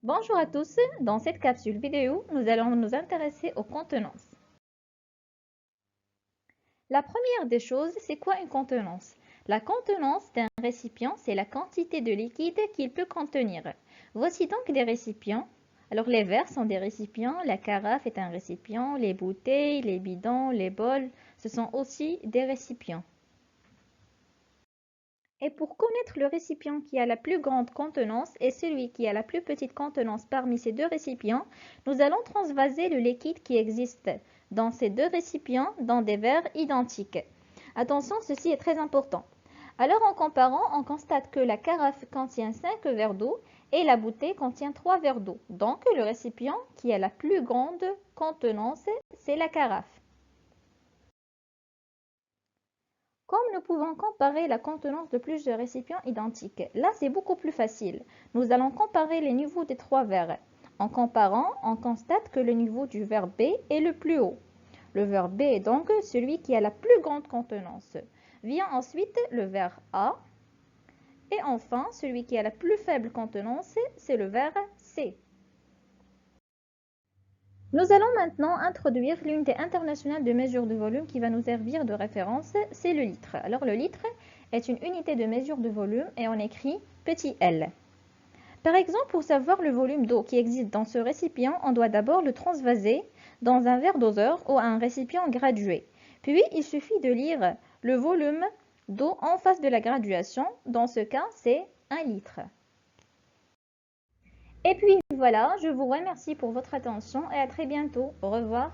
Bonjour à tous, dans cette capsule vidéo, nous allons nous intéresser aux contenances. La première des choses, c'est quoi une contenance? La contenance d'un récipient, c'est la quantité de liquide qu'il peut contenir. Voici donc des récipients. Alors les verres sont des récipients, la carafe est un récipient, les bouteilles, les bidons, les bols, ce sont aussi des récipients. Et pour connaître le récipient qui a la plus grande contenance et celui qui a la plus petite contenance parmi ces deux récipients, nous allons transvaser le liquide qui existe dans ces deux récipients dans des verres identiques. Attention, ceci est très important. Alors en comparant, on constate que la carafe contient 5 verres d'eau et la bouteille contient 3 verres d'eau. Donc le récipient qui a la plus grande contenance, c'est la carafe. Comme nous pouvons comparer la contenance de plusieurs récipients identiques, là c'est beaucoup plus facile. Nous allons comparer les niveaux des trois verres. En comparant, on constate que le niveau du verre B est le plus haut. Le verre B est donc celui qui a la plus grande contenance. Vient ensuite le verre A. Et enfin, celui qui a la plus faible contenance, c'est le verre C. Nous allons maintenant introduire l'unité internationale de mesure de volume qui va nous servir de référence, c'est le litre. Alors le litre est une unité de mesure de volume et on écrit petit l. Par exemple, pour savoir le volume d'eau qui existe dans ce récipient, on doit d'abord le transvaser dans un verre doseur ou un récipient gradué. Puis il suffit de lire le volume d'eau en face de la graduation. Dans ce cas, c'est 1 litre. Et puis voilà, je vous remercie pour votre attention et à très bientôt. Au revoir.